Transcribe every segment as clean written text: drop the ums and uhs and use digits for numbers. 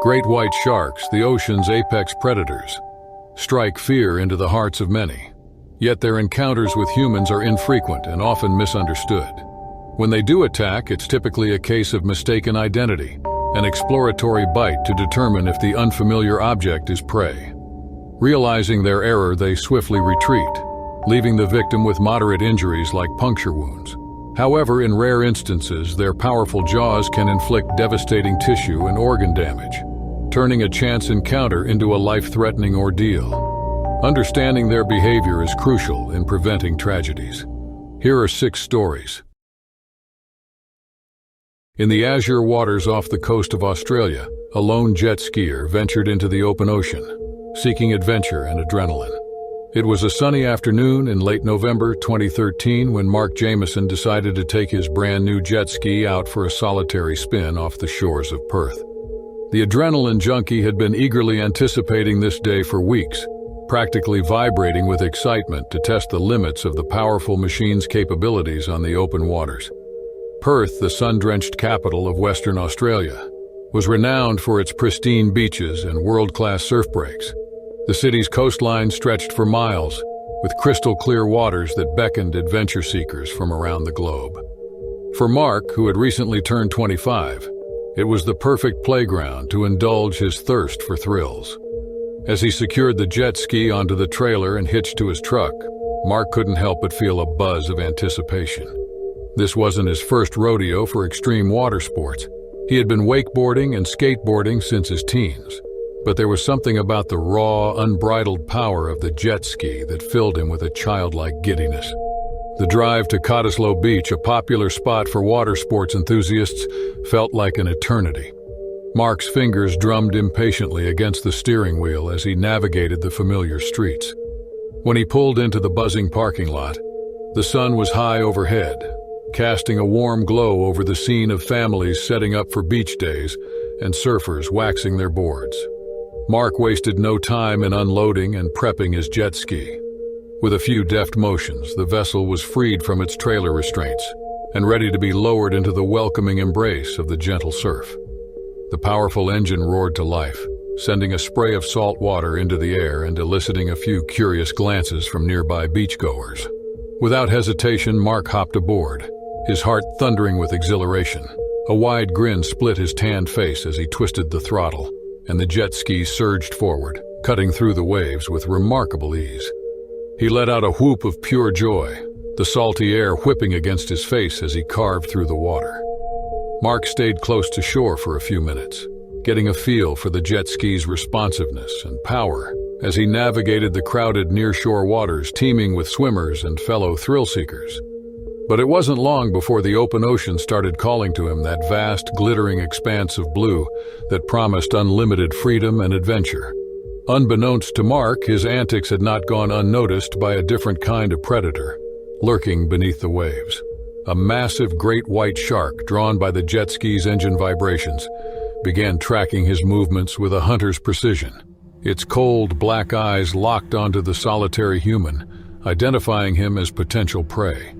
Great white sharks, the ocean's apex predators, strike fear into the hearts of many. Yet their encounters with humans are infrequent and often misunderstood. When they do attack, it's typically a case of mistaken identity, an exploratory bite to determine if the unfamiliar object is prey. Realizing their error, they swiftly retreat, leaving the victim with moderate injuries like puncture wounds. However, in rare instances, their powerful jaws can inflict devastating tissue and organ damage, turning a chance encounter into a life-threatening ordeal. Understanding their behavior is crucial in preventing tragedies. Here are 6 stories. In the azure waters off the coast of Australia, a lone jet skier ventured into the open ocean, seeking adventure and adrenaline. It was a sunny afternoon in late November 2013 when Mark Jamieson decided to take his brand new jet ski out for a solitary spin off the shores of Perth. The adrenaline junkie had been eagerly anticipating this day for weeks, practically vibrating with excitement to test the limits of the powerful machine's capabilities on the open waters. Perth, the sun-drenched capital of Western Australia, was renowned for its pristine beaches and world-class surf breaks. The city's coastline stretched for miles, with crystal-clear waters that beckoned adventure seekers from around the globe. For Mark, who had recently turned 25, it was the perfect playground to indulge his thirst for thrills. As he secured the jet ski onto the trailer and hitched to his truck, Mark couldn't help but feel a buzz of anticipation. This wasn't his first rodeo for extreme water sports. He had been wakeboarding and skateboarding since his teens. But there was something about the raw, unbridled power of the jet ski that filled him with a childlike giddiness. The drive to Cottesloe Beach, a popular spot for water sports enthusiasts, felt like an eternity. Mark's fingers drummed impatiently against the steering wheel as he navigated the familiar streets. When he pulled into the buzzing parking lot, the sun was high overhead, casting a warm glow over the scene of families setting up for beach days and surfers waxing their boards. Mark wasted no time in unloading and prepping his jet ski. With a few deft motions, the vessel was freed from its trailer restraints and ready to be lowered into the welcoming embrace of the gentle surf. The powerful engine roared to life, sending a spray of salt water into the air and eliciting a few curious glances from nearby beachgoers. Without hesitation, Mark hopped aboard, his heart thundering with exhilaration. A wide grin split his tanned face as he twisted the throttle, and the jet ski surged forward, cutting through the waves with remarkable ease. He let out a whoop of pure joy, the salty air whipping against his face as he carved through the water. Mark stayed close to shore for a few minutes, getting a feel for the jet ski's responsiveness and power as he navigated the crowded nearshore waters teeming with swimmers and fellow thrill-seekers. But it wasn't long before the open ocean started calling to him, that vast, glittering expanse of blue that promised unlimited freedom and adventure. Unbeknownst to Mark, his antics had not gone unnoticed by a different kind of predator, lurking beneath the waves. A massive great white shark, drawn by the jet ski's engine vibrations, began tracking his movements with a hunter's precision. Its cold, black eyes locked onto the solitary human, identifying him as potential prey.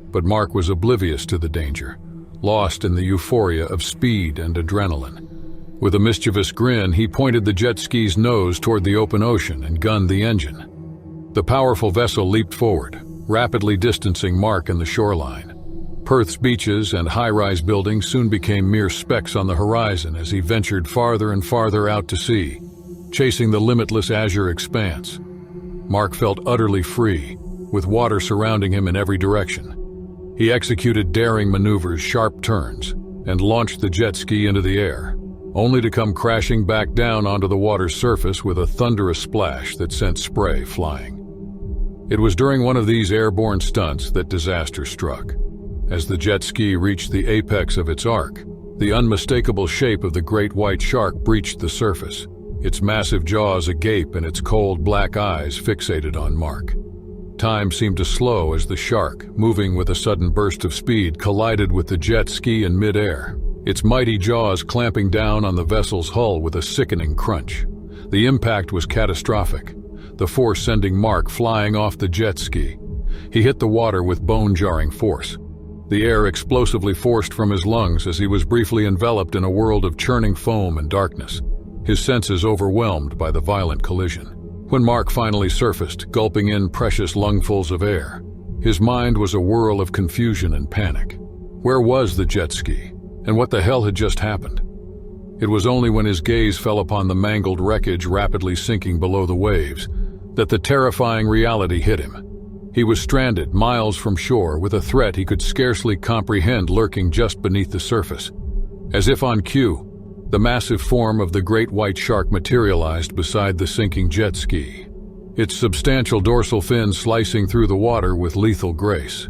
But Mark was oblivious to the danger, lost in the euphoria of speed and adrenaline. With a mischievous grin, he pointed the jet ski's nose toward the open ocean and gunned the engine. The powerful vessel leaped forward, rapidly distancing Mark and the shoreline. Perth's beaches and high-rise buildings soon became mere specks on the horizon as he ventured farther and farther out to sea, chasing the limitless azure expanse. Mark felt utterly free, with water surrounding him in every direction. He executed daring maneuvers, sharp turns, and launched the jet ski into the air, only to come crashing back down onto the water's surface with a thunderous splash that sent spray flying. It was during one of these airborne stunts that disaster struck. As the jet ski reached the apex of its arc, the unmistakable shape of the great white shark breached the surface, its massive jaws agape and its cold black eyes fixated on Mark. Time seemed to slow as the shark, moving with a sudden burst of speed, collided with the jet ski in midair, its mighty jaws clamping down on the vessel's hull with a sickening crunch. The impact was catastrophic, the force sending Mark flying off the jet ski. He hit the water with bone-jarring force. The air explosively forced from his lungs as he was briefly enveloped in a world of churning foam and darkness. his senses overwhelmed by the violent collision. When Mark finally surfaced, gulping in precious lungfuls of air, his mind was a whirl of confusion and panic. Where was the jet ski, and what the hell had just happened? It was only when his gaze fell upon the mangled wreckage rapidly sinking below the waves that the terrifying reality hit him. He was stranded miles from shore with a threat he could scarcely comprehend lurking just beneath the surface. As if on cue, the massive form of the great white shark materialized beside the sinking jet ski, its substantial dorsal fin slicing through the water with lethal grace.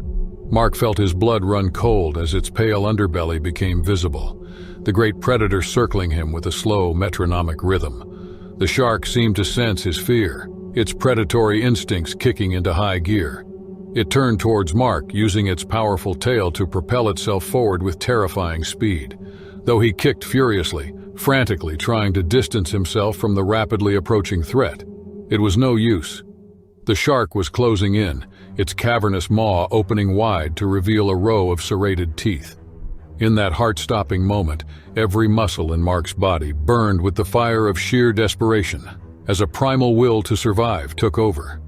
Mark felt his blood run cold as its pale underbelly became visible, the great predator circling him with a slow, metronomic rhythm. The shark seemed to sense his fear, its predatory instincts kicking into high gear. It turned towards Mark, using its powerful tail to propel itself forward with terrifying speed. Though he kicked furiously, frantically trying to distance himself from the rapidly approaching threat, it was no use. The shark was closing in, its cavernous maw opening wide to reveal a row of serrated teeth. In that heart-stopping moment, every muscle in Mark's body burned with the fire of sheer desperation, as a primal will to survive took over.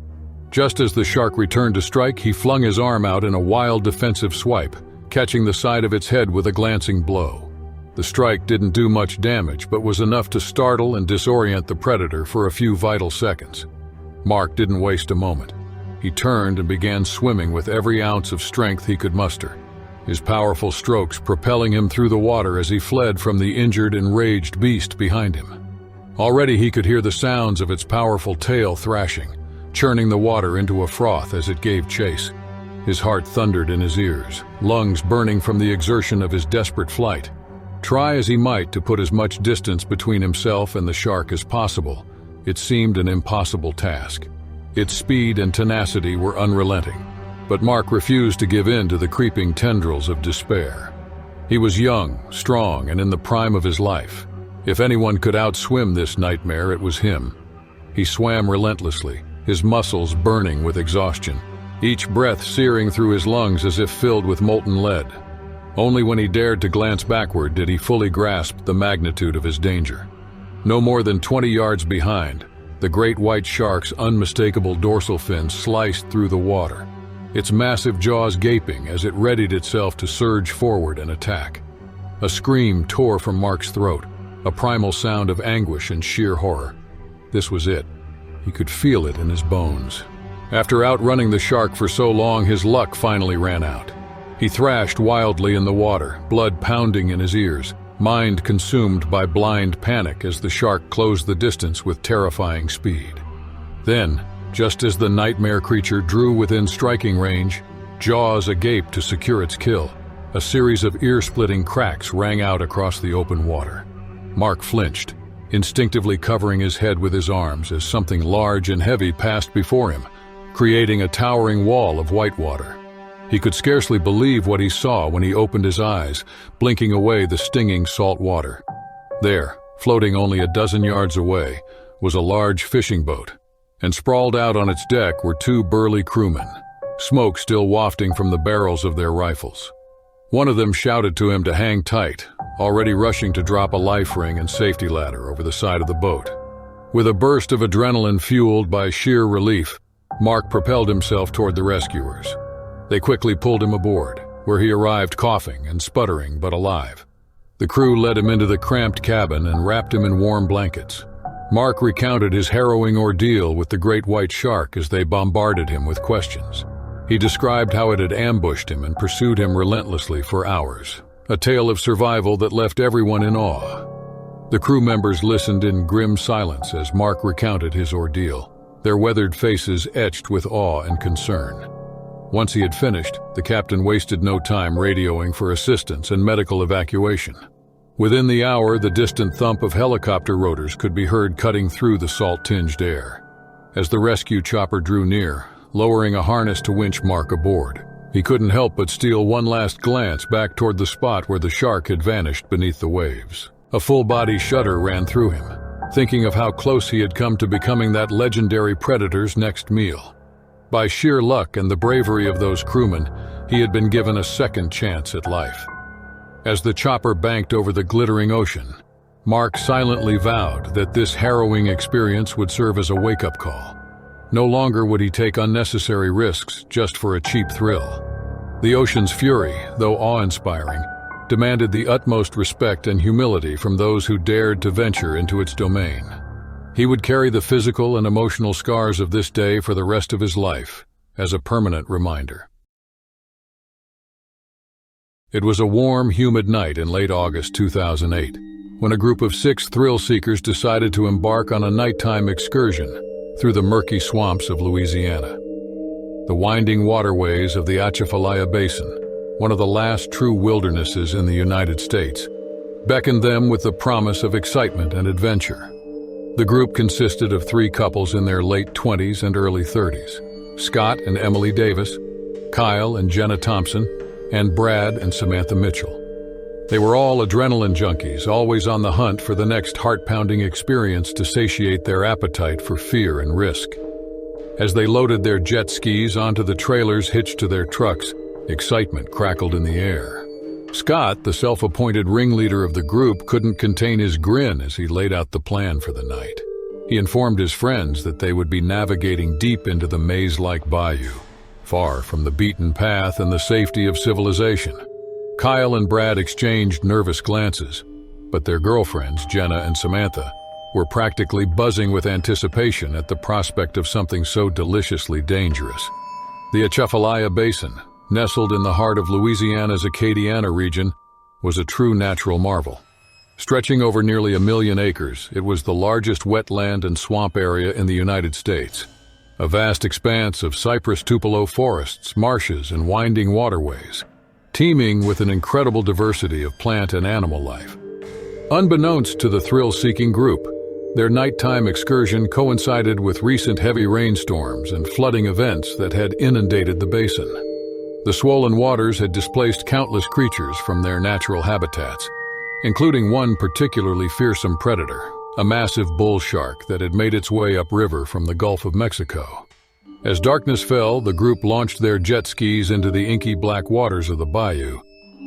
Just as the shark returned to strike, he flung his arm out in a wild defensive swipe, catching the side of its head with a glancing blow. The strike didn't do much damage, but was enough to startle and disorient the predator for a few vital seconds. Mark didn't waste a moment. He turned and began swimming with every ounce of strength he could muster, his powerful strokes propelling him through the water as he fled from the injured, enraged beast behind him. Already he could hear the sounds of its powerful tail thrashing, churning the water into a froth as it gave chase. His heart thundered in his ears, lungs burning from the exertion of his desperate flight. Try as he might to put as much distance between himself and the shark as possible, it seemed an impossible task. Its speed and tenacity were unrelenting, but Mark refused to give in to the creeping tendrils of despair. He was young, strong, and in the prime of his life. If anyone could outswim this nightmare, it was him. He swam relentlessly, his muscles burning with exhaustion, each breath searing through his lungs as if filled with molten lead. Only when he dared to glance backward did he fully grasp the magnitude of his danger. No more than 20 yards behind, the great white shark's unmistakable dorsal fin sliced through the water, its massive jaws gaping as it readied itself to surge forward and attack. A scream tore from Mark's throat, a primal sound of anguish and sheer horror. This was it. He could feel it in his bones. After outrunning the shark for so long, his luck finally ran out. He thrashed wildly in the water, blood pounding in his ears, mind consumed by blind panic as the shark closed the distance with terrifying speed. Then, just as the nightmare creature drew within striking range, jaws agape to secure its kill, a series of ear-splitting cracks rang out across the open water. Mark flinched, instinctively covering his head with his arms as something large and heavy passed before him, creating a towering wall of white water. He could scarcely believe what he saw when he opened his eyes, blinking away the stinging salt water. There, floating only a dozen yards away, was a large fishing boat, and sprawled out on its deck were two burly crewmen, smoke still wafting from the barrels of their rifles. One of them shouted to him to hang tight, already rushing to drop a life ring and safety ladder over the side of the boat. With a burst of adrenaline fueled by sheer relief, Mark propelled himself toward the rescuers. They quickly pulled him aboard, where he arrived coughing and sputtering but alive. The crew led him into the cramped cabin and wrapped him in warm blankets. Mark recounted his harrowing ordeal with the great white shark as they bombarded him with questions. He described how it had ambushed him and pursued him relentlessly for hours, a tale of survival that left everyone in awe. The crew members listened in grim silence as Mark recounted his ordeal, their weathered faces etched with awe and concern. Once he had finished, the captain wasted no time radioing for assistance and medical evacuation. Within the hour, the distant thump of helicopter rotors could be heard cutting through the salt-tinged air. As the rescue chopper drew near, lowering a harness to winch Mark aboard, he couldn't help but steal one last glance back toward the spot where the shark had vanished beneath the waves. A full-body shudder ran through him, thinking of how close he had come to becoming that legendary predator's next meal. By sheer luck and the bravery of those crewmen, he had been given a second chance at life. As the chopper banked over the glittering ocean, Mark silently vowed that this harrowing experience would serve as a wake-up call. No longer would he take unnecessary risks just for a cheap thrill. The ocean's fury, though awe-inspiring, demanded the utmost respect and humility from those who dared to venture into its domain. He would carry the physical and emotional scars of this day for the rest of his life, as a permanent reminder. It was a warm, humid night in late August 2008, when a group of 6 thrill-seekers decided to embark on a nighttime excursion through the murky swamps of Louisiana. The winding waterways of the Atchafalaya Basin, one of the last true wildernesses in the United States, beckoned them with the promise of excitement and adventure. The group consisted of 3 couples in their late 20s and early 30s, Scott and Emily Davis, Kyle and Jenna Thompson, and Brad and Samantha Mitchell. They were all adrenaline junkies, always on the hunt for the next heart-pounding experience to satiate their appetite for fear and risk. As they loaded their jet skis onto the trailers hitched to their trucks, excitement crackled in the air. Scott, the self-appointed ringleader of the group, couldn't contain his grin as he laid out the plan for the night. He informed his friends that they would be navigating deep into the maze-like bayou, far from the beaten path and the safety of civilization. Kyle and Brad exchanged nervous glances, but their girlfriends, Jenna and Samantha, were practically buzzing with anticipation at the prospect of something so deliciously dangerous. The Atchafalaya Basin, nestled in the heart of Louisiana's Acadiana region, was a true natural marvel. Stretching over nearly 1 million acres, it was the largest wetland and swamp area in the United States. A vast expanse of cypress tupelo forests, marshes, and winding waterways, teeming with an incredible diversity of plant and animal life. Unbeknownst to the thrill-seeking group, their nighttime excursion coincided with recent heavy rainstorms and flooding events that had inundated the basin. The swollen waters had displaced countless creatures from their natural habitats, including one particularly fearsome predator, a massive bull shark that had made its way upriver from the Gulf of Mexico. As darkness fell, the group launched their jet skis into the inky black waters of the bayou,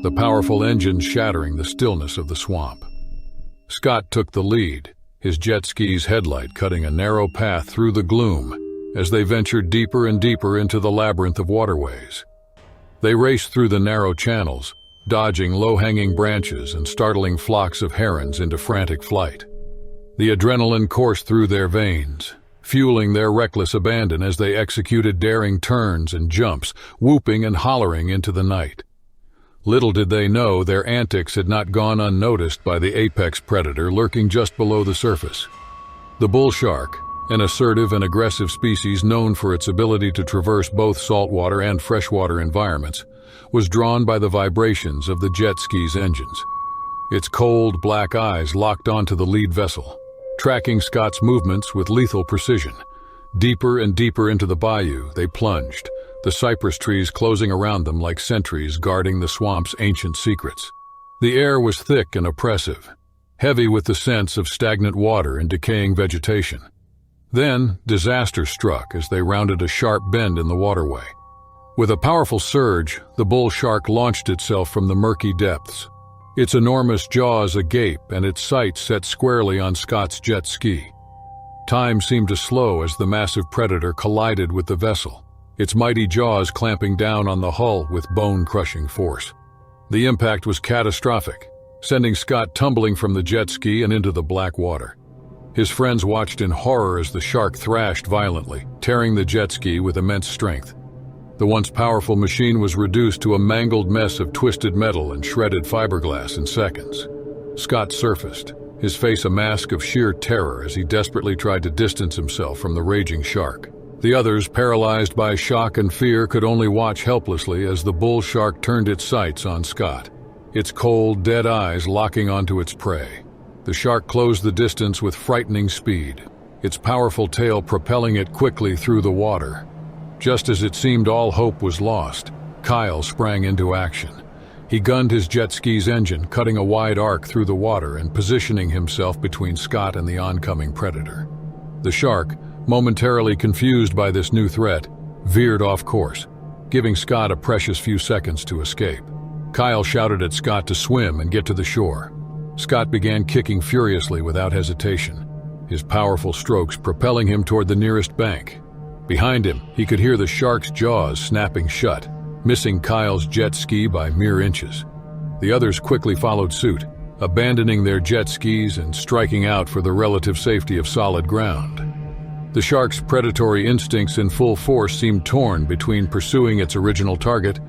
the powerful engines shattering the stillness of the swamp. Scott took the lead, his jet ski's headlight cutting a narrow path through the gloom as they ventured deeper and deeper into the labyrinth of waterways. They raced through the narrow channels, dodging low-hanging branches and startling flocks of herons into frantic flight. The adrenaline coursed through their veins, fueling their reckless abandon as they executed daring turns and jumps, whooping and hollering into the night. Little did they know their antics had not gone unnoticed by the apex predator lurking just below the surface. The bull shark, an assertive and aggressive species known for its ability to traverse both saltwater and freshwater environments, was drawn by the vibrations of the jet ski's engines. Its cold, black eyes locked onto the lead vessel, tracking Scott's movements with lethal precision. Deeper and deeper into the bayou they plunged, the cypress trees closing around them like sentries guarding the swamp's ancient secrets. The air was thick and oppressive, heavy with the sense of stagnant water and decaying vegetation. Then, disaster struck as they rounded a sharp bend in the waterway. With a powerful surge, the bull shark launched itself from the murky depths, its enormous jaws agape and its sights set squarely on Scott's jet ski. Time seemed to slow as the massive predator collided with the vessel, its mighty jaws clamping down on the hull with bone-crushing force. The impact was catastrophic, sending Scott tumbling from the jet ski and into the black water. His friends watched in horror as the shark thrashed violently, tearing the jet ski with immense strength. The once powerful machine was reduced to a mangled mess of twisted metal and shredded fiberglass in seconds. Scott surfaced, his face a mask of sheer terror as he desperately tried to distance himself from the raging shark. The others, paralyzed by shock and fear, could only watch helplessly as the bull shark turned its sights on Scott, its cold, dead eyes locking onto its prey. The shark closed the distance with frightening speed, its powerful tail propelling it quickly through the water. Just as it seemed all hope was lost, Kyle sprang into action. He gunned his jet ski's engine, cutting a wide arc through the water and positioning himself between Scott and the oncoming predator. The shark, momentarily confused by this new threat, veered off course, giving Scott a precious few seconds to escape. Kyle shouted at Scott to swim and get to the shore. Scott began kicking furiously without hesitation, his powerful strokes propelling him toward the nearest bank. Behind him, he could hear the shark's jaws snapping shut, missing Kyle's jet ski by mere inches. The others quickly followed suit, abandoning their jet skis and striking out for the relative safety of solid ground. The shark's predatory instincts in full force seemed torn between pursuing its original target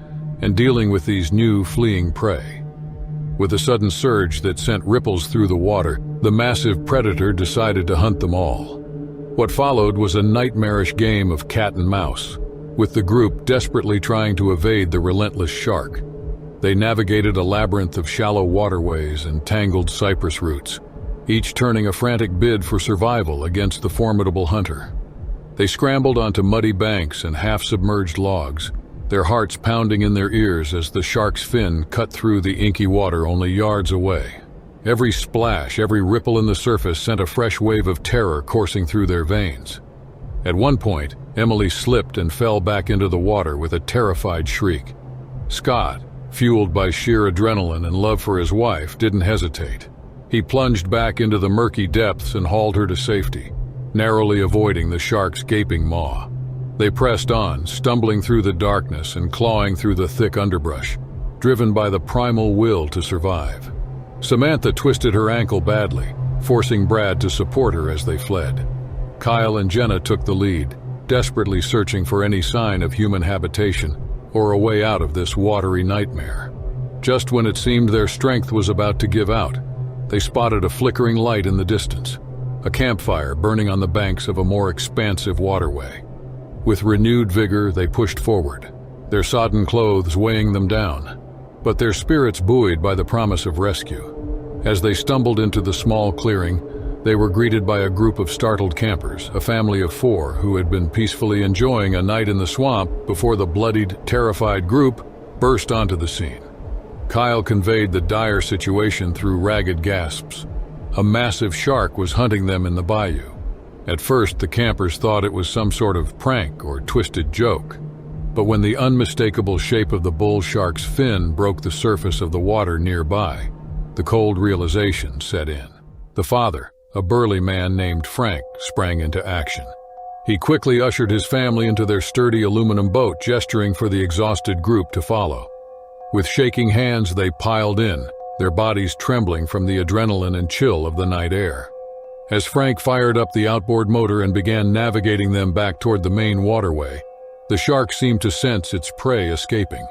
and dealing with these new fleeing prey. With a sudden surge that sent ripples through the water, the massive predator decided to hunt them all. What followed was a nightmarish game of cat and mouse, with the group desperately trying to evade the relentless shark. They navigated a labyrinth of shallow waterways and tangled cypress roots, each turning a frantic bid for survival against the formidable hunter. They scrambled onto muddy banks and half-submerged logs, their hearts pounding in their ears as the shark's fin cut through the inky water only yards away. Every splash, every ripple in the surface sent a fresh wave of terror coursing through their veins. At one point, Emily slipped and fell back into the water with a terrified shriek. Scott, fueled by sheer adrenaline and love for his wife, didn't hesitate. He plunged back into the murky depths and hauled her to safety, narrowly avoiding the shark's gaping maw. They pressed on, stumbling through the darkness and clawing through the thick underbrush, driven by the primal will to survive. Samantha twisted her ankle badly, forcing Brad to support her as they fled. Kyle and Jenna took the lead, desperately searching for any sign of human habitation or a way out of this watery nightmare. Just when it seemed their strength was about to give out, they spotted a flickering light in the distance, a campfire burning on the banks of a more expansive waterway. With renewed vigor, they pushed forward, their sodden clothes weighing them down, but their spirits buoyed by the promise of rescue. As they stumbled into the small clearing, they were greeted by a group of startled campers, a family of 4 who had been peacefully enjoying a night in the swamp before the bloodied, terrified group burst onto the scene. Kyle conveyed the dire situation through ragged gasps. A massive shark was hunting them in the bayou. At first, the campers thought it was some sort of prank or twisted joke. But when the unmistakable shape of the bull shark's fin broke the surface of the water nearby, the cold realization set in. The father, a burly man named Frank, sprang into action. He quickly ushered his family into their sturdy aluminum boat, gesturing for the exhausted group to follow. With shaking hands, they piled in, their bodies trembling from the adrenaline and chill of the night air. As Frank fired up the outboard motor and began navigating them back toward the main waterway, the shark seemed to sense its prey escaping.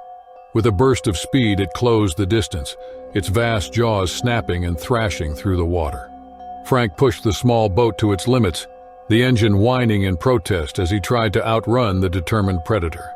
With a burst of speed, it closed the distance, its vast jaws snapping and thrashing through the water. Frank pushed the small boat to its limits, the engine whining in protest as he tried to outrun the determined predator.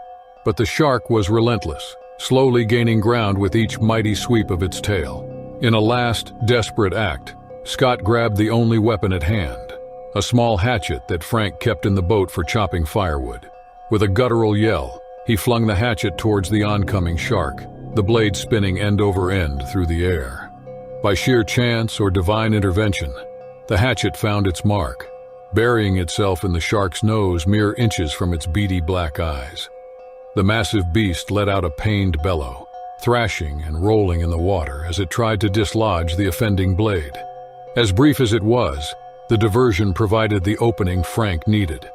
But the shark was relentless, slowly gaining ground with each mighty sweep of its tail. In a last, desperate act, Scott grabbed the only weapon at hand, a small hatchet that Frank kept in the boat for chopping firewood. With a guttural yell, he flung the hatchet towards the oncoming shark, the blade spinning end over end through the air. By sheer chance or divine intervention, the hatchet found its mark, burying itself in the shark's nose mere inches from its beady black eyes. The massive beast let out a pained bellow, thrashing and rolling in the water as it tried to dislodge the offending blade. As brief as it was, the diversion provided the opening Frank needed.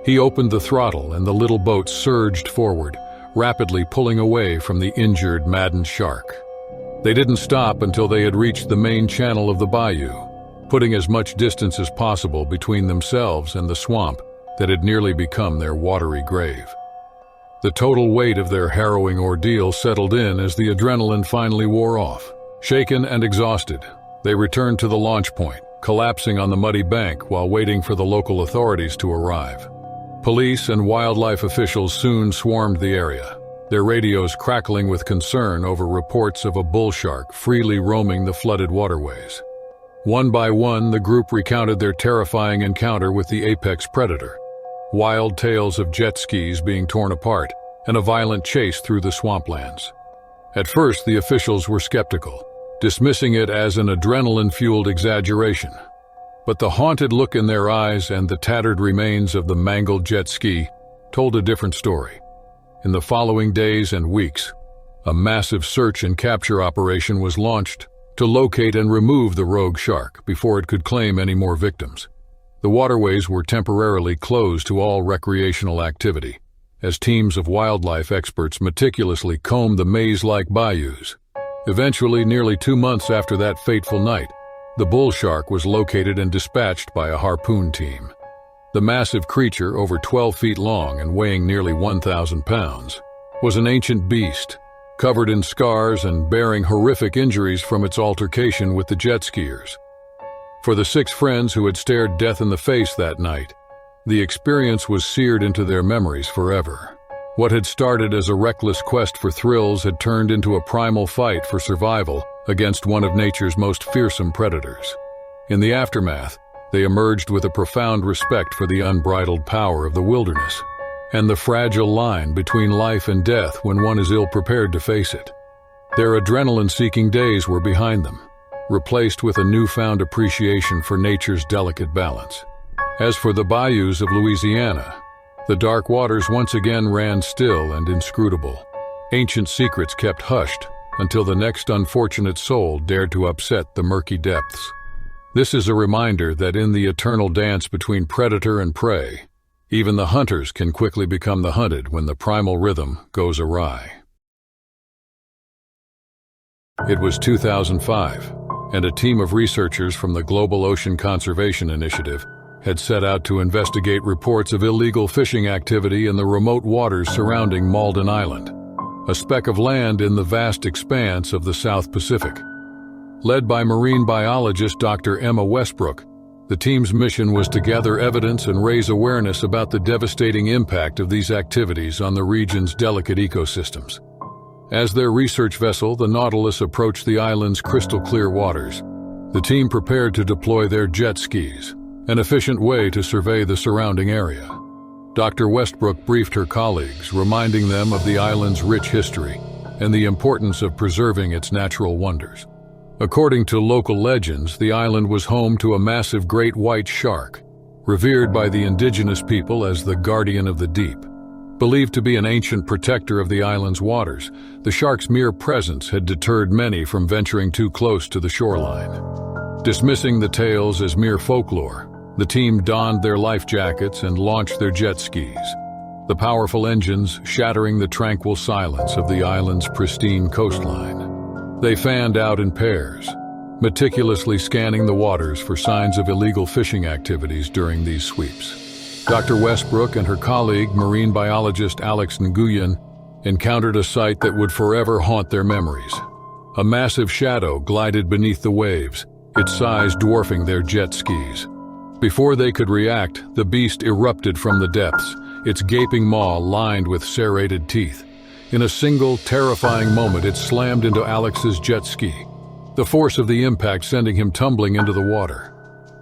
He opened the throttle and the little boat surged forward, rapidly pulling away from the injured, maddened shark. They didn't stop until they had reached the main channel of the bayou, putting as much distance as possible between themselves and the swamp that had nearly become their watery grave. The total weight of their harrowing ordeal settled in as the adrenaline finally wore off. Shaken and exhausted, they returned to the launch point, collapsing on the muddy bank while waiting for the local authorities to arrive. Police and wildlife officials soon swarmed the area, their radios crackling with concern over reports of a bull shark freely roaming the flooded waterways. One by one, the group recounted their terrifying encounter with the apex predator, wild tales of jet skis being torn apart, and a violent chase through the swamplands. At first, the officials were skeptical, dismissing it as an adrenaline-fueled exaggeration. But the haunted look in their eyes and the tattered remains of the mangled jet ski told a different story. In the following days and weeks, a massive search and capture operation was launched, to locate and remove the rogue shark before it could claim any more victims. The waterways were temporarily closed to all recreational activity, as teams of wildlife experts meticulously combed the maze-like bayous. Eventually, nearly 2 months after that fateful night, the bull shark was located and dispatched by a harpoon team. The massive creature, over 12 feet long and weighing nearly 1,000 pounds, was an ancient beast, covered in scars and bearing horrific injuries from its altercation with the jet skiers. For the 6 friends who had stared death in the face that night, the experience was seared into their memories forever. What had started as a reckless quest for thrills had turned into a primal fight for survival against one of nature's most fearsome predators. In the aftermath, they emerged with a profound respect for the unbridled power of the wilderness and the fragile line between life and death when one is ill-prepared to face it. Their adrenaline-seeking days were behind them, replaced with a newfound appreciation for nature's delicate balance. As for the bayous of Louisiana, the dark waters once again ran still and inscrutable, ancient secrets kept hushed until the next unfortunate soul dared to upset the murky depths. This is a reminder that in the eternal dance between predator and prey, even the hunters can quickly become the hunted when the primal rhythm goes awry. It was 2005, and a team of researchers from the Global Ocean Conservation Initiative had set out to investigate reports of illegal fishing activity in the remote waters surrounding Malden Island, a speck of land in the vast expanse of the South Pacific. Led by marine biologist Dr. Emma Westbrook, the team's mission was to gather evidence and raise awareness about the devastating impact of these activities on the region's delicate ecosystems. As their research vessel, the Nautilus, approached the island's crystal-clear waters, the team prepared to deploy their jet skis, an efficient way to survey the surrounding area. Dr. Westbrook briefed her colleagues, reminding them of the island's rich history and the importance of preserving its natural wonders. According to local legends, the island was home to a massive great white shark, revered by the indigenous people as the guardian of the deep. Believed to be an ancient protector of the island's waters, the shark's mere presence had deterred many from venturing too close to the shoreline. Dismissing the tales as mere folklore, the team donned their life jackets and launched their jet skis, the powerful engines shattering the tranquil silence of the island's pristine coastline. They fanned out in pairs, meticulously scanning the waters for signs of illegal fishing activities during these sweeps. Dr. Westbrook and her colleague, marine biologist Alex Nguyen, encountered a sight that would forever haunt their memories. A massive shadow glided beneath the waves, its size dwarfing their jet skis. Before they could react, the beast erupted from the depths, its gaping maw lined with serrated teeth. In a single, terrifying moment, it slammed into Alex's jet ski, the force of the impact sending him tumbling into the water.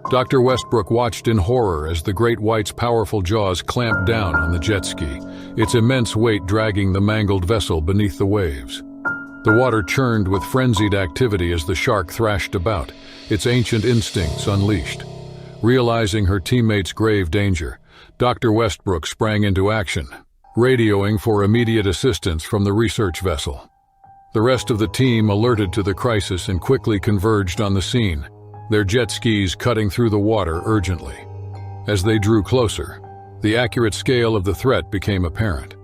Dr. Westbrook watched in horror as the great white's powerful jaws clamped down on the jet ski, its immense weight dragging the mangled vessel beneath the waves. The water churned with frenzied activity as the shark thrashed about, its ancient instincts unleashed. Realizing her teammates' grave danger, Dr. Westbrook sprang into action, radioing for immediate assistance from the research vessel. The rest of the team alerted to the crisis and quickly converged on the scene, their jet skis cutting through the water urgently. As they drew closer, the accurate scale of the threat became apparent.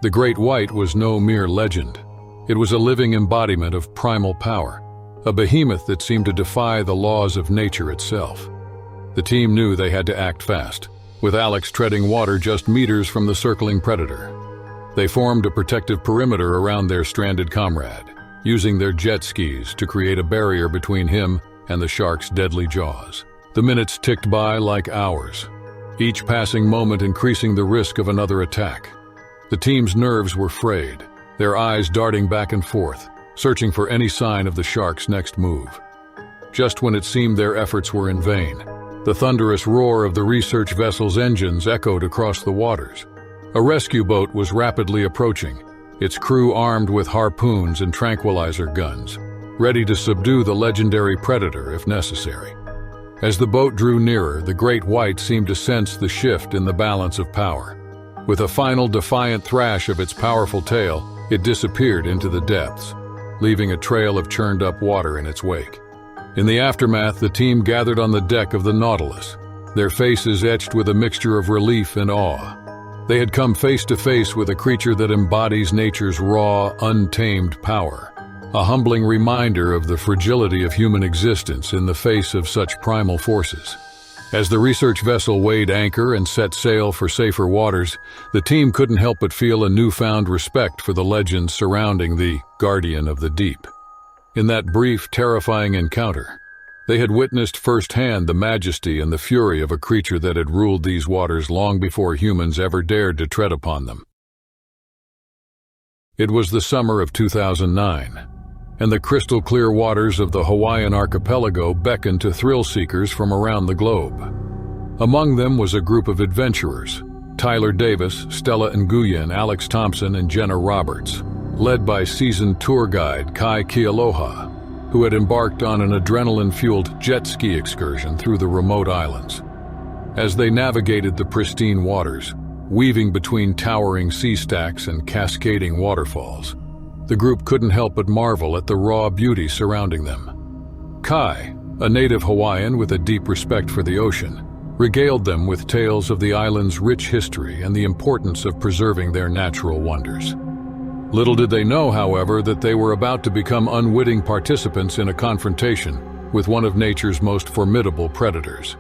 The great white was no mere legend. It was a living embodiment of primal power, a behemoth that seemed to defy the laws of nature itself. The team knew they had to act fast, with Alex treading water just meters from the circling predator. They formed a protective perimeter around their stranded comrade, using their jet skis to create a barrier between him and the shark's deadly jaws. The minutes ticked by like hours, each passing moment increasing the risk of another attack. The team's nerves were frayed, their eyes darting back and forth, searching for any sign of the shark's next move. Just when it seemed their efforts were in vain, the thunderous roar of the research vessel's engines echoed across the waters. A rescue boat was rapidly approaching, its crew armed with harpoons and tranquilizer guns, ready to subdue the legendary predator if necessary. As the boat drew nearer, the great white seemed to sense the shift in the balance of power. With a final defiant thrash of its powerful tail, it disappeared into the depths. leaving a trail of churned-up water in its wake. In the aftermath, the team gathered on the deck of the Nautilus, their faces etched with a mixture of relief and awe. They had come face to face with a creature that embodies nature's raw, untamed power, a humbling reminder of the fragility of human existence in the face of such primal forces. As the research vessel weighed anchor and set sail for safer waters, the team couldn't help but feel a newfound respect for the legends surrounding the Guardian of the Deep. In that brief, terrifying encounter, they had witnessed firsthand the majesty and the fury of a creature that had ruled these waters long before humans ever dared to tread upon them. It was the summer of 2009, and the crystal-clear waters of the Hawaiian archipelago beckoned to thrill-seekers from around the globe. Among them was a group of adventurers: Tyler Davis, Stella Nguyen, Alex Thompson, and Jenna Roberts, led by seasoned tour guide Kai Kealoha, who had embarked on an adrenaline-fueled jet ski excursion through the remote islands. As they navigated the pristine waters, weaving between towering sea stacks and cascading waterfalls, the group couldn't help but marvel at the raw beauty surrounding them. Kai, a native Hawaiian with a deep respect for the ocean, regaled them with tales of the island's rich history and the importance of preserving their natural wonders. Little did they know, however, that they were about to become unwitting participants in a confrontation with one of nature's most formidable predators.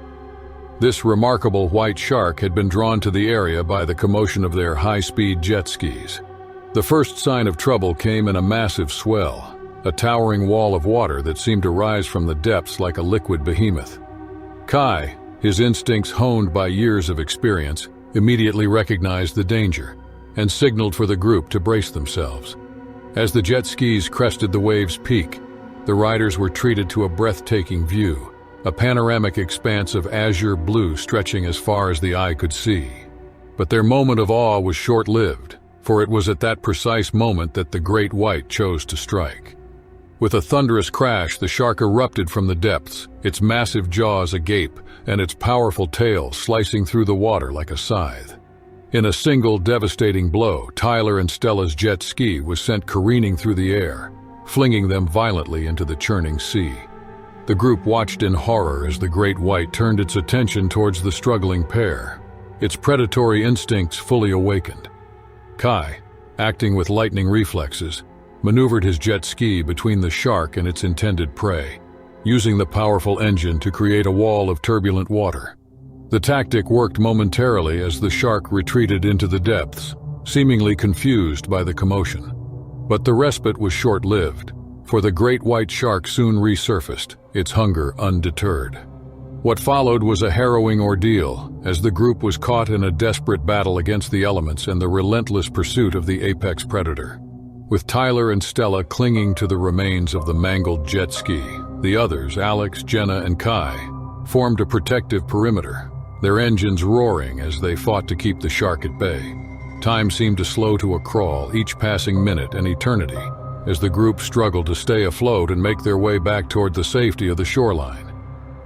This remarkable white shark had been drawn to the area by the commotion of their high-speed jet skis. The first sign of trouble came in a massive swell, a towering wall of water that seemed to rise from the depths like a liquid behemoth. Kai, his instincts honed by years of experience, immediately recognized the danger and signaled for the group to brace themselves. As the jet skis crested the wave's peak, the riders were treated to a breathtaking view, a panoramic expanse of azure blue stretching as far as the eye could see. But their moment of awe was short-lived, for it was at that precise moment that the great white chose to strike. With a thunderous crash, the shark erupted from the depths, its massive jaws agape and its powerful tail slicing through the water like a scythe. In a single devastating blow, Tyler and Stella's jet ski was sent careening through the air, flinging them violently into the churning sea. The group watched in horror as the great white turned its attention towards the struggling pair, its predatory instincts fully awakened. Kai, acting with lightning reflexes, maneuvered his jet ski between the shark and its intended prey, using the powerful engine to create a wall of turbulent water. The tactic worked momentarily as the shark retreated into the depths, seemingly confused by the commotion. But the respite was short-lived, for the great white shark soon resurfaced, its hunger undeterred. What followed was a harrowing ordeal, as the group was caught in a desperate battle against the elements and the relentless pursuit of the apex predator. With Tyler and Stella clinging to the remains of the mangled jet ski, the others, Alex, Jenna, and Kai, formed a protective perimeter, their engines roaring as they fought to keep the shark at bay. Time seemed to slow to a crawl, each passing minute an eternity, as the group struggled to stay afloat and make their way back toward the safety of the shoreline.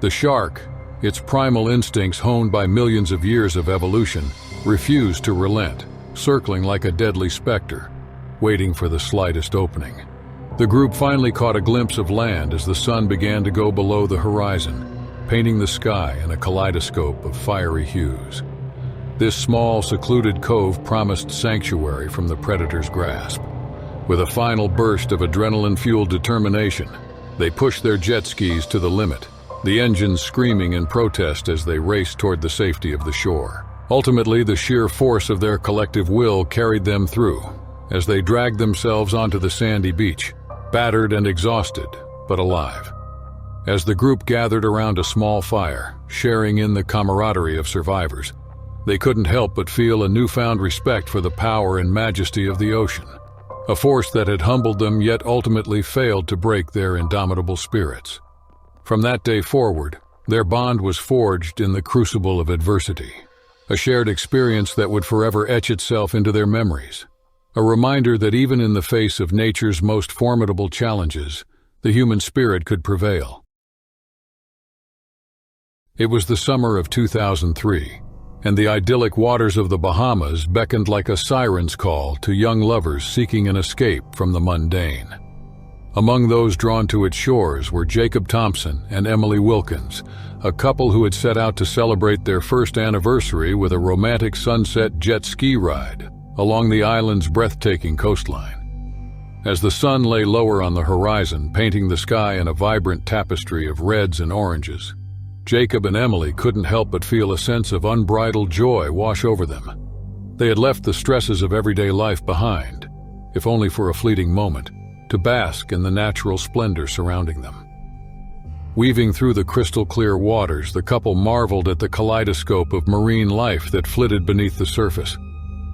The shark, its primal instincts honed by millions of years of evolution, refused to relent, circling like a deadly specter, waiting for the slightest opening. The group finally caught a glimpse of land as the sun began to go below the horizon, painting the sky in a kaleidoscope of fiery hues. This small, secluded cove promised sanctuary from the predator's grasp. With a final burst of adrenaline-fueled determination, they pushed their jet skis to the limit, the engines screaming in protest as they raced toward the safety of the shore. Ultimately, the sheer force of their collective will carried them through, as they dragged themselves onto the sandy beach, battered and exhausted, but alive. As the group gathered around a small fire, sharing in the camaraderie of survivors, they couldn't help but feel a newfound respect for the power and majesty of the ocean, a force that had humbled them yet ultimately failed to break their indomitable spirits. From that day forward, their bond was forged in the crucible of adversity, a shared experience that would forever etch itself into their memories, a reminder that even in the face of nature's most formidable challenges, the human spirit could prevail. It was the summer of 2003, and the idyllic waters of the Bahamas beckoned like a siren's call to young lovers seeking an escape from the mundane. Among those drawn to its shores were Jacob Thompson and Emily Wilkins, a couple who had set out to celebrate their first anniversary with a romantic sunset jet ski ride along the island's breathtaking coastline. As the sun lay lower on the horizon, painting the sky in a vibrant tapestry of reds and oranges, Jacob and Emily couldn't help but feel a sense of unbridled joy wash over them. They had left the stresses of everyday life behind, if only for a fleeting moment, to bask in the natural splendor surrounding them. Weaving through the crystal-clear waters, the couple marveled at the kaleidoscope of marine life that flitted beneath the surface.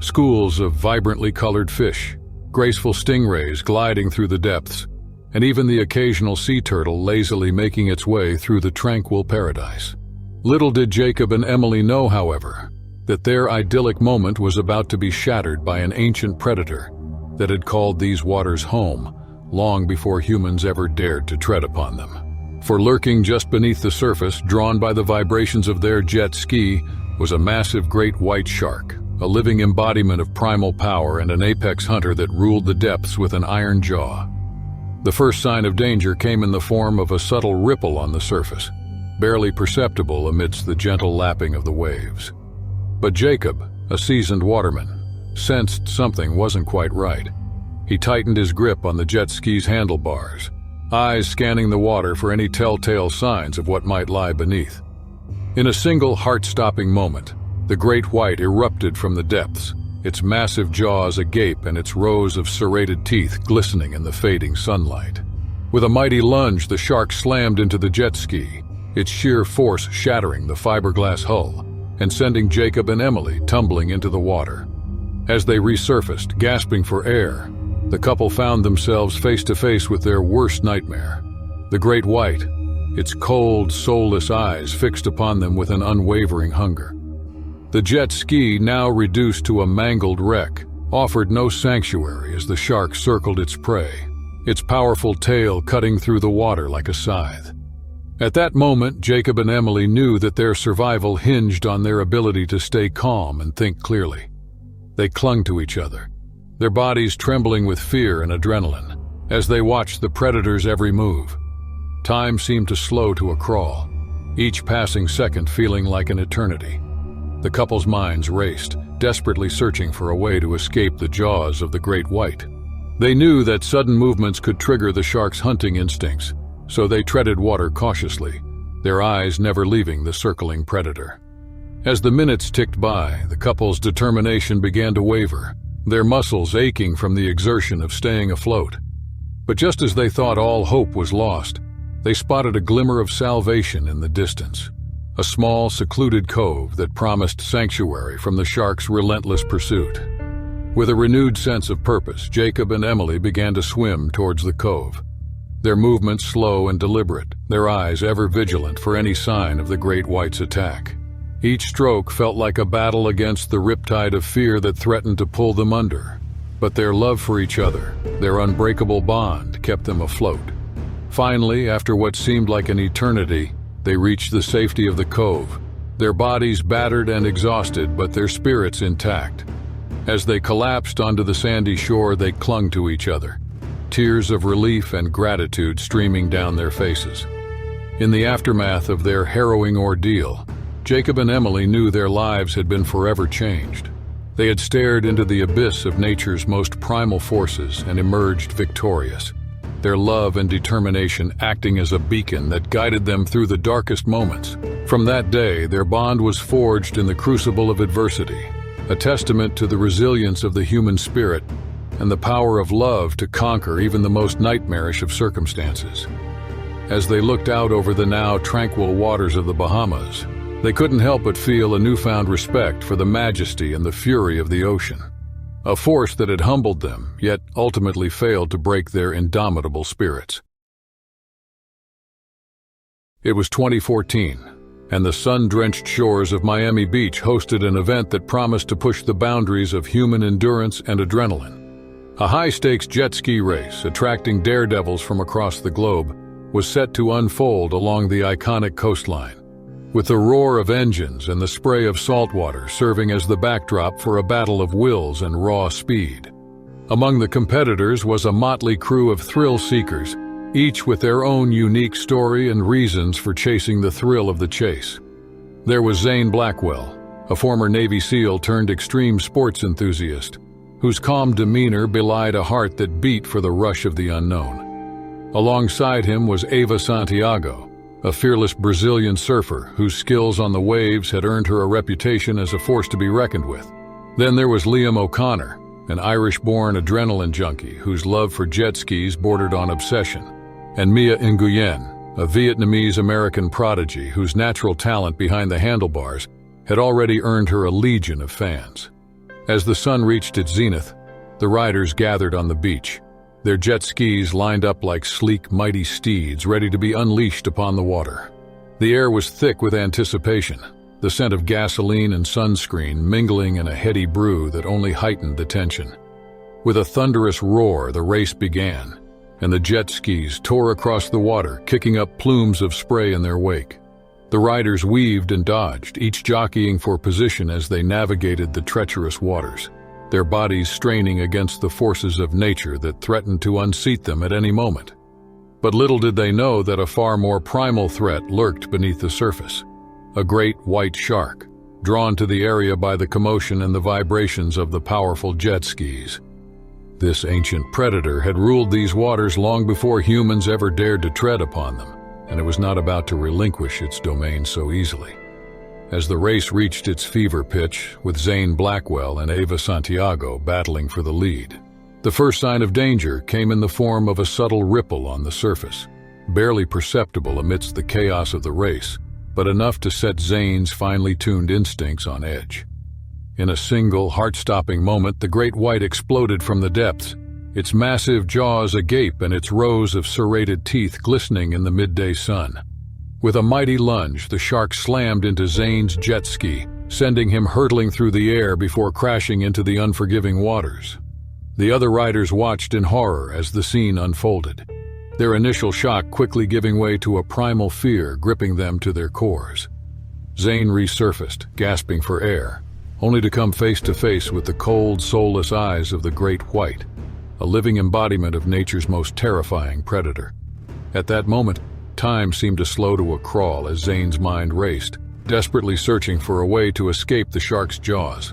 Schools of vibrantly colored fish, graceful stingrays gliding through the depths, and even the occasional sea turtle lazily making its way through the tranquil paradise. Little did Jacob and Emily know, however, that their idyllic moment was about to be shattered by an ancient predator that had called these waters home long before humans ever dared to tread upon them. For lurking just beneath the surface, drawn by the vibrations of their jet ski, was a massive great white shark, a living embodiment of primal power and an apex hunter that ruled the depths with an iron jaw. The first sign of danger came in the form of a subtle ripple on the surface, barely perceptible amidst the gentle lapping of the waves. But Jacob, a seasoned waterman, sensed something wasn't quite right. He tightened his grip on the jet ski's handlebars, eyes scanning the water for any telltale signs of what might lie beneath. In a single heart-stopping moment, the great white erupted from the depths, its massive jaws agape and its rows of serrated teeth glistening in the fading sunlight. With a mighty lunge, the shark slammed into the jet ski, its sheer force shattering the fiberglass hull and sending Jacob and Emily tumbling into the water. As they resurfaced, gasping for air, the couple found themselves face to face with their worst nightmare. The great white, its cold, soulless eyes fixed upon them with an unwavering hunger. The jet ski, now reduced to a mangled wreck, offered no sanctuary as the shark circled its prey, its powerful tail cutting through the water like a scythe. At that moment, Jacob and Emily knew that their survival hinged on their ability to stay calm and think clearly. They clung to each other, their bodies trembling with fear and adrenaline, as they watched the predator's every move. Time seemed to slow to a crawl, each passing second feeling like an eternity. The couple's minds raced, desperately searching for a way to escape the jaws of the great white. They knew that sudden movements could trigger the shark's hunting instincts, so they treaded water cautiously, their eyes never leaving the circling predator. As the minutes ticked by, the couple's determination began to waver, their muscles aching from the exertion of staying afloat. But just as they thought all hope was lost, they spotted a glimmer of salvation in the distance, a small, secluded cove that promised sanctuary from the shark's relentless pursuit. With a renewed sense of purpose, Jacob and Emily began to swim towards the cove, their movements slow and deliberate, their eyes ever vigilant for any sign of the great white's attack. Each stroke felt like a battle against the riptide of fear that threatened to pull them under. But their love for each other, their unbreakable bond, kept them afloat. Finally, after what seemed like an eternity, they reached the safety of the cove, their bodies battered and exhausted, but their spirits intact. As they collapsed onto the sandy shore, they clung to each other, tears of relief and gratitude streaming down their faces. In the aftermath of their harrowing ordeal, Jacob and Emily knew their lives had been forever changed. They had stared into the abyss of nature's most primal forces and emerged victorious, their love and determination acting as a beacon that guided them through the darkest moments. From that day, their bond was forged in the crucible of adversity, a testament to the resilience of the human spirit and the power of love to conquer even the most nightmarish of circumstances. As they looked out over the now tranquil waters of the Bahamas, they couldn't help but feel a newfound respect for the majesty and the fury of the ocean, a force that had humbled them, yet ultimately failed to break their indomitable spirits. It was 2014, and the sun-drenched shores of Miami Beach hosted an event that promised to push the boundaries of human endurance and adrenaline. A high-stakes jet ski race, attracting daredevils from across the globe, was set to unfold along the iconic coastline, with the roar of engines and the spray of saltwater serving as the backdrop for a battle of wills and raw speed. Among the competitors was a motley crew of thrill seekers, each with their own unique story and reasons for chasing the thrill of the chase. There was Zane Blackwell, a former Navy SEAL turned extreme sports enthusiast, whose calm demeanor belied a heart that beat for the rush of the unknown. Alongside him was Eva Santiago, a fearless Brazilian surfer whose skills on the waves had earned her a reputation as a force to be reckoned with. Then there was Liam O'Connor, an Irish-born adrenaline junkie whose love for jet skis bordered on obsession, and Mia Nguyen, a Vietnamese-American prodigy whose natural talent behind the handlebars had already earned her a legion of fans. As the sun reached its zenith, the riders gathered on the beach, their jet skis lined up like sleek, mighty steeds ready to be unleashed upon the water. The air was thick with anticipation, the scent of gasoline and sunscreen mingling in a heady brew that only heightened the tension. With a thunderous roar, the race began, and the jet skis tore across the water, kicking up plumes of spray in their wake. The riders weaved and dodged, each jockeying for position as they navigated the treacherous waters, their bodies straining against the forces of nature that threatened to unseat them at any moment. But little did they know that a far more primal threat lurked beneath the surface. A great white shark, drawn to the area by the commotion and the vibrations of the powerful jet skis. This ancient predator had ruled these waters long before humans ever dared to tread upon them, and it was not about to relinquish its domain so easily. As the race reached its fever pitch, with Zane Blackwell and Eva Santiago battling for the lead, the first sign of danger came in the form of a subtle ripple on the surface, barely perceptible amidst the chaos of the race, but enough to set Zane's finely tuned instincts on edge. In a single, heart-stopping moment, the great white exploded from the depths, its massive jaws agape and its rows of serrated teeth glistening in the midday sun. With a mighty lunge, the shark slammed into Zane's jet ski, sending him hurtling through the air before crashing into the unforgiving waters. The other riders watched in horror as the scene unfolded, their initial shock quickly giving way to a primal fear gripping them to their cores. Zane resurfaced, gasping for air, only to come face to face with the cold, soulless eyes of the great white, a living embodiment of nature's most terrifying predator. At that moment, time seemed to slow to a crawl as Zane's mind raced, desperately searching for a way to escape the shark's jaws.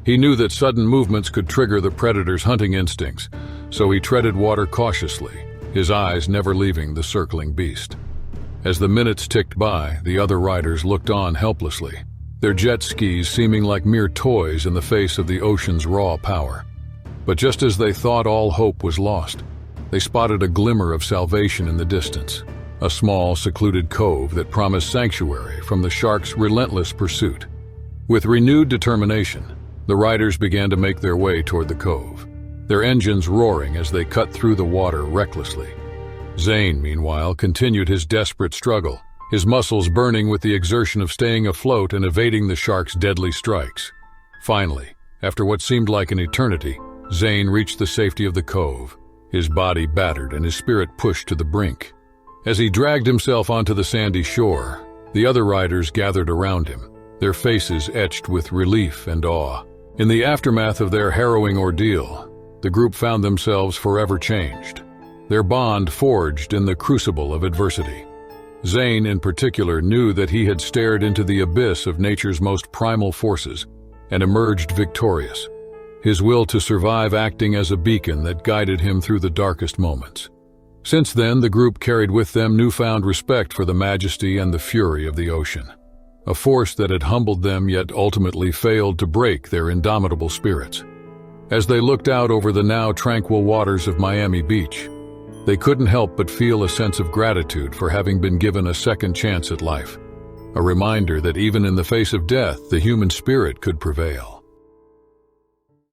He knew that sudden movements could trigger the predator's hunting instincts, so he treaded water cautiously, his eyes never leaving the circling beast. As the minutes ticked by, the other riders looked on helplessly, their jet skis seeming like mere toys in the face of the ocean's raw power. But just as they thought all hope was lost, they spotted a glimmer of salvation in the distance, a small, secluded cove that promised sanctuary from the shark's relentless pursuit. With renewed determination, the riders began to make their way toward the cove, their engines roaring as they cut through the water recklessly. Zane, meanwhile, continued his desperate struggle, his muscles burning with the exertion of staying afloat and evading the shark's deadly strikes. Finally, after what seemed like an eternity, Zane reached the safety of the cove, his body battered and his spirit pushed to the brink. As he dragged himself onto the sandy shore, the other riders gathered around him, their faces etched with relief and awe. In the aftermath of their harrowing ordeal, the group found themselves forever changed, their bond forged in the crucible of adversity. Zane, in particular, knew that he had stared into the abyss of nature's most primal forces and emerged victorious, his will to survive acting as a beacon that guided him through the darkest moments. Since then, the group carried with them newfound respect for the majesty and the fury of the ocean, a force that had humbled them yet ultimately failed to break their indomitable spirits. As they looked out over the now tranquil waters of Miami Beach, they couldn't help but feel a sense of gratitude for having been given a second chance at life, a reminder that even in the face of death, the human spirit could prevail.